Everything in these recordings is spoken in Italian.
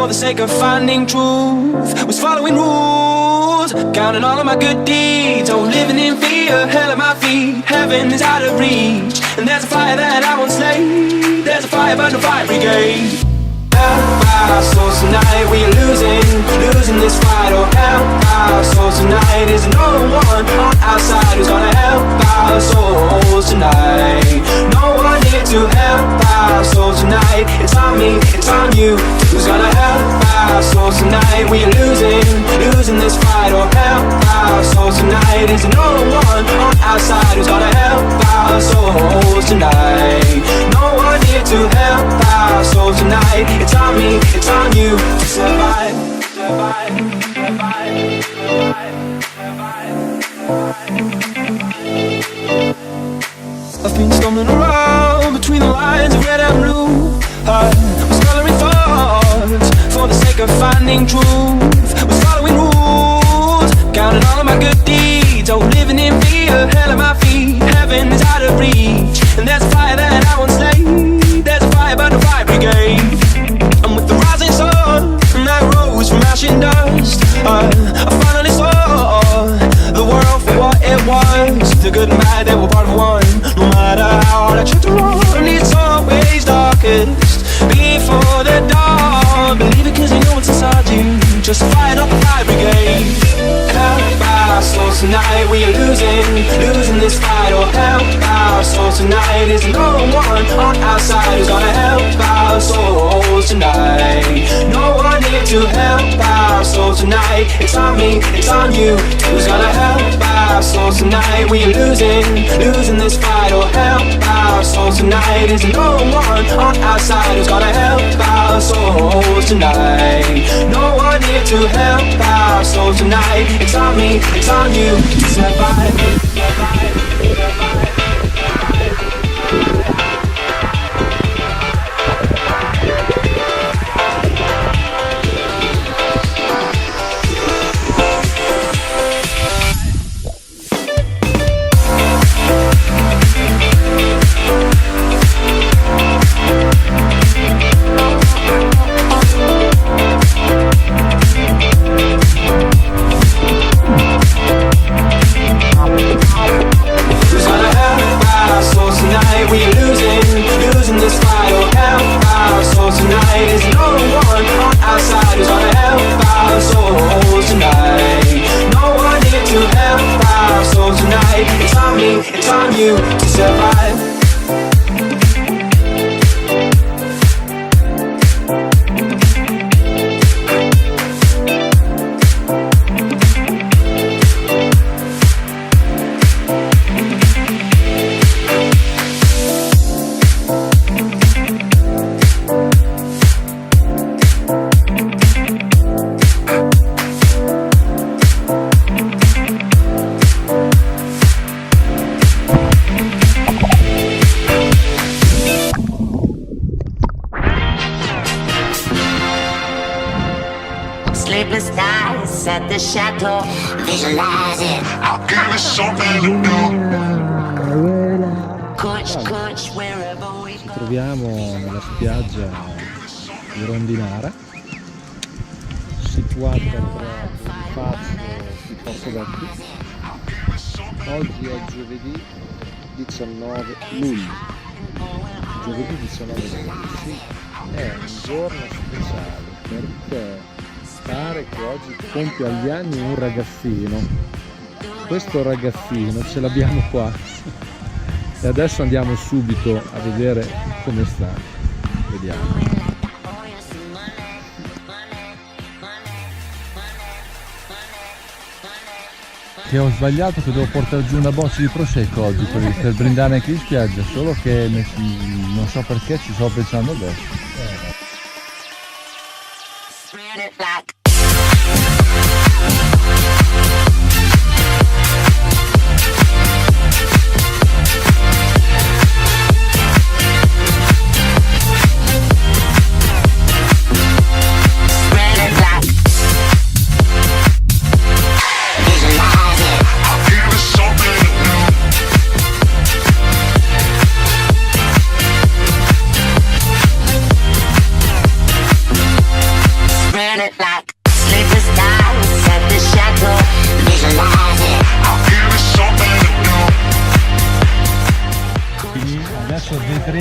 for the sake of finding truth, was following rules, counting all of my good deeds. Oh, living in fear, hell at my feet, heaven is out of reach. And there's a fire that I won't slay, there's a fire but no fire brigade. Help our souls tonight, we are losing this fight. Oh, help our souls tonight, is no one on our side who's gonna help our souls tonight. No one here to help our souls tonight. It's on me, it's on you, who's gonna help our souls tonight? We are losing this fight. Oh, help our souls tonight, is no one on our side who's gonna help our souls tonight. No one here to help our souls tonight. It's on me, it's on you to survive, survive, survive, survive, survive. I've been stumbling around between the lines of red and blue. I was coloring thoughts for the sake of finding truth, was following rules, counting all of my good deeds. Oh, living in fear, hell at my feet, heaven is out of reach. And there's a fire that I won't slay, there's a fire but no fire brigade. And with the rising sun, and I rose from ash and dust, I finally saw the world for what it was. The good and bad, they were part of one. No matter how hard I try to run, it's always darkest before the dawn. Believe it cause you know it's inside you, just fight up the fire brigade. Help our souls tonight, we are losing this fight. Oh, help our souls tonight, is no one on our side who's gonna help our souls tonight. No one here to help our souls tonight. It's on me, it's on you, who's gonna help our souls tonight? We are losing this fight. Oh, help our souls tonight, is no one on our side who's gonna help our souls tonight. No one here to help our souls tonight. It's on me, it's on you to survive, survive, survive. It's on you to survive. Sleepless nights at the chateau, visualize it. I'll give you something to do. Coach, wherever we Ci troviamo nella spiaggia di Rondinara, situata tra Fazio di Porto Vecchio. Oggi è giovedì 19 luglio. Giovedì 19 luglio, sì, è un giorno speciale perché pare che oggi compia gli anni un ragazzino. Questo ragazzino ce l'abbiamo qua e adesso andiamo subito a vedere come sta. Vediamo. Che ho sbagliato, che devo portare giù una bottiglia di prosecco oggi per brindare anche in spiaggia, solo che non so perché ci sto pensando adesso.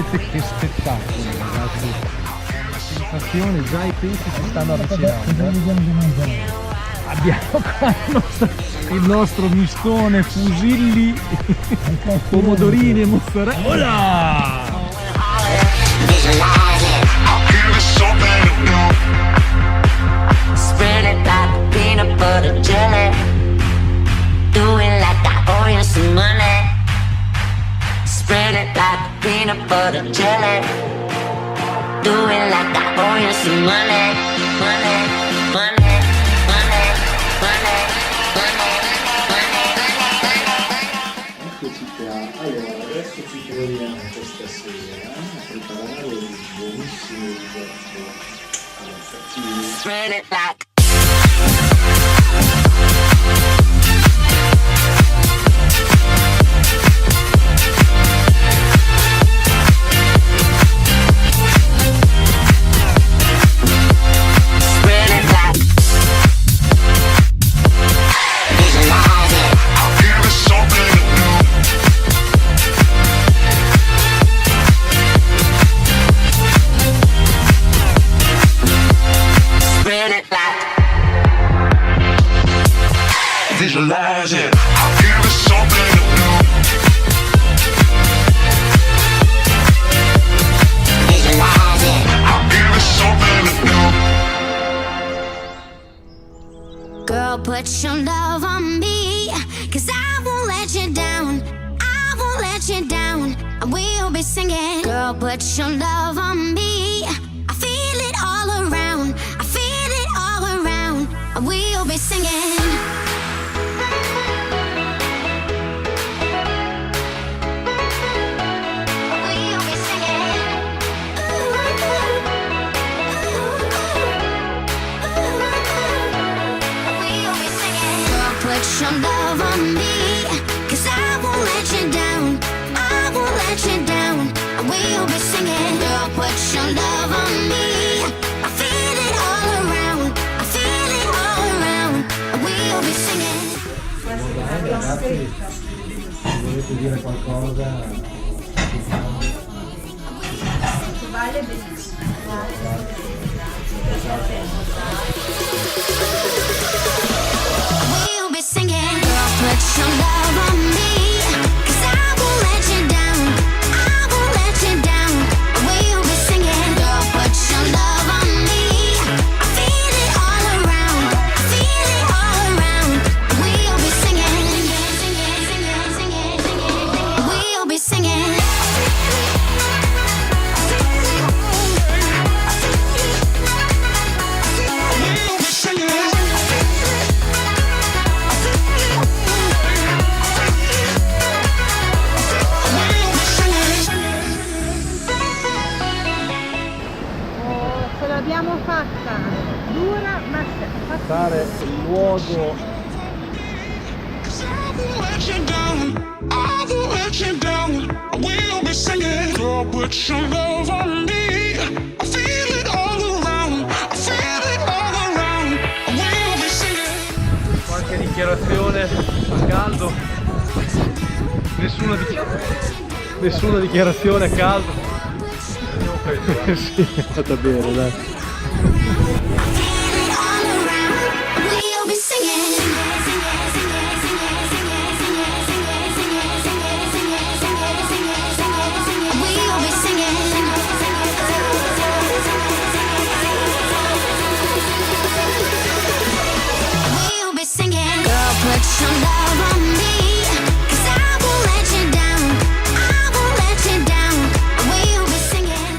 vedete che spettacolo, ragazzi. Sensazione, già i pesci si stanno avvicinando. Abbiamo qua il nostro mistone, fusilli, pomodorini e mozzarella. Spread it like peanut butter jelly. Do it like I owe you some money. Spread it like peanut butter jelly. Do it like I owe you some money. Money, money, money, money, money, money, money. Eccoci qua, allora adesso ci troviamo questa sera a preparare un buonissimo risotto alla zucchine. Spread it like. Visualize it. I'll give it something to do. Visualize it. I'll give it something to do. Girl, put your love on me, 'cause I won't let you down. I won't let you down. And we'll be singing. Girl, put your love on me. I feel it all around. I feel it all around. And we'll be singing. Put your love on me, 'cause I won't let you down. I won't let you down. And we'll be singing. Girl, put your love on me. I feel it all around. I feel it all around. And we'll be singing. Ragazzi, se volete dire qualcosa, Vale benissimo. We'll be singing. Girl, put your love on me, 'cause I won't let you down. I won't let you down. And we'll be singing. Girl, put your love on me. I feel it all around. I feel it all around. And we'll be singing. Singing, singing, singing, singing. We'll be singing. Ce l'abbiamo fatta, dura ma fatta. fare il luogo I won't let you down. I won't let you down. I will be singing. Girl, put your love on me. I feel it all around. I feel it all around. I will be singing. qualche dichiarazione a caldo. Nessuna dichiarazione a caldo. Sì, è andata bene, dai. We'll be singing. We'll be singing. We'll be singing. Girl, put your love on me, 'cause I won't let you down. I won't let you down. We'll be singing.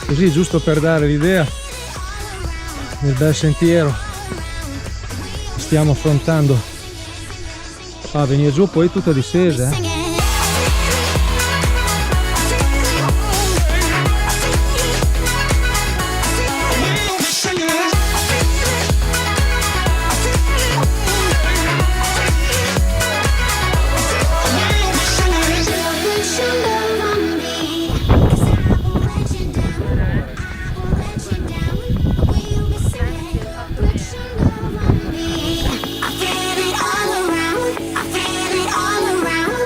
Così giusto per dare l'idea del bel sentiero che stiamo affrontando. A venire giù poi tutta discesa, Singing. We'll be singing. We'll be singing. Put your love on me, 'cause I won't let you down. Let you down. We'll be singing. Put your love on me. I feel it all around. I feel it all around.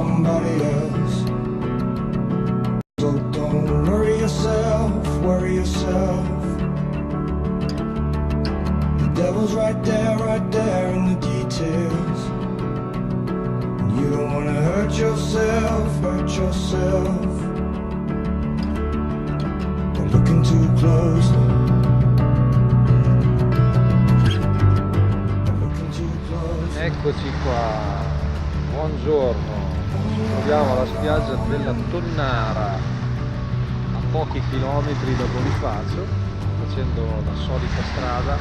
somebody else. So don't worry yourself, worry yourself. The devil's right there in the details. And you don't wanna hurt yourself, hurt yourself. By looking too closely. Eccoci qua, buongiorno, ci troviamo alla spiaggia della Tonnara, a pochi chilometri da Bonifacio, facendo la solita strada,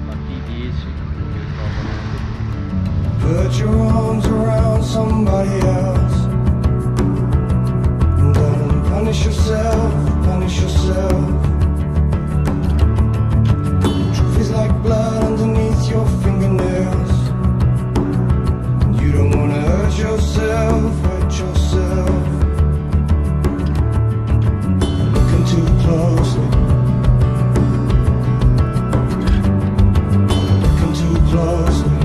la P10, non mi ricordo neanche. Put your arms around somebody else. Don't punish yourself, punish yourself. Truth is like blood underneath your fingernails. You don't wanna hurt yourself, hurt yourself. Looking too closely. Looking too closely.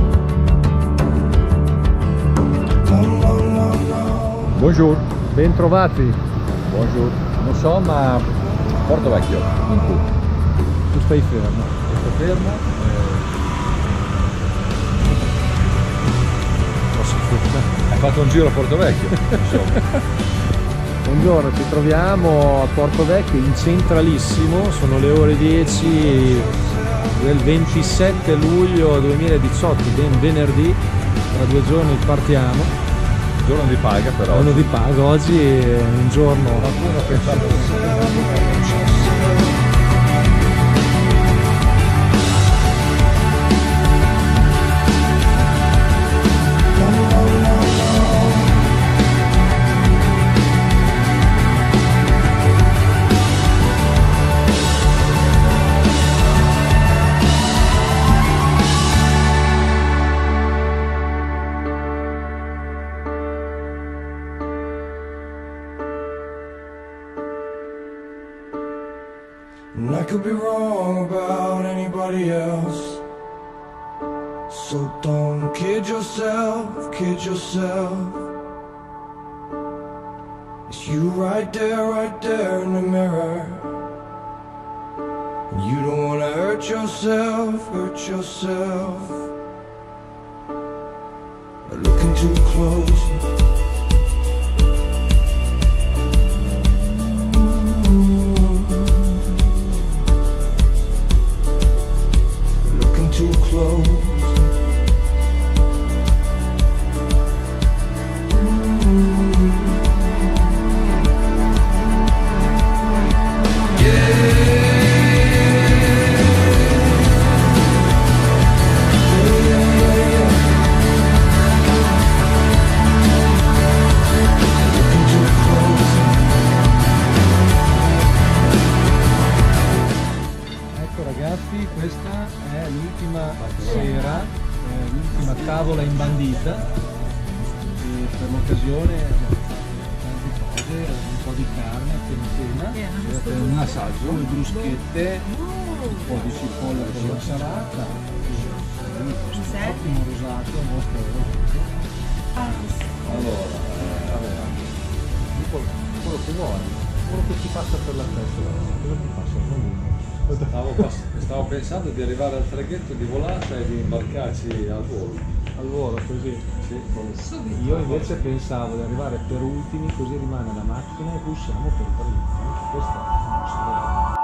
Buongiorno, ben trovati. Buongiorno, non so ma Porto Vecchio, in tu. Tu stai fermo. Sto fermo. Hai fatto un giro a Porto Vecchio, insomma. Buongiorno, ci troviamo a Porto Vecchio in centralissimo, sono le ore 10 del 27 luglio 2018, ben venerdì, tra 2 giorni partiamo. Giorno di paga però. Giorno di paga, oggi è un giorno. Qualcuno pensava And I could be wrong about anybody else. So don't kid yourself, kid yourself. It's you right there in the mirror. And you don't wanna hurt yourself, hurt yourself. By looking too close. Too close. Ragazzi, questa è l'ultima sera, l'ultima tavola imbandita e per l'occasione abbiamo fatto tante cose, un po' di carne appena un assaggio, le bruschette, un po' di cipolla con la salata, ottimo rosato, mostra rosato. Allora, quello che vuoi, quello che ti passa per la testa, cosa ti passa? Stavo pensando di arrivare al traghetto di volata e di imbarcarci al volo. Al volo, così? Sì. Io invece pensavo di arrivare per ultimi, così rimane la macchina e usciamo per primi. Questa è la nostra.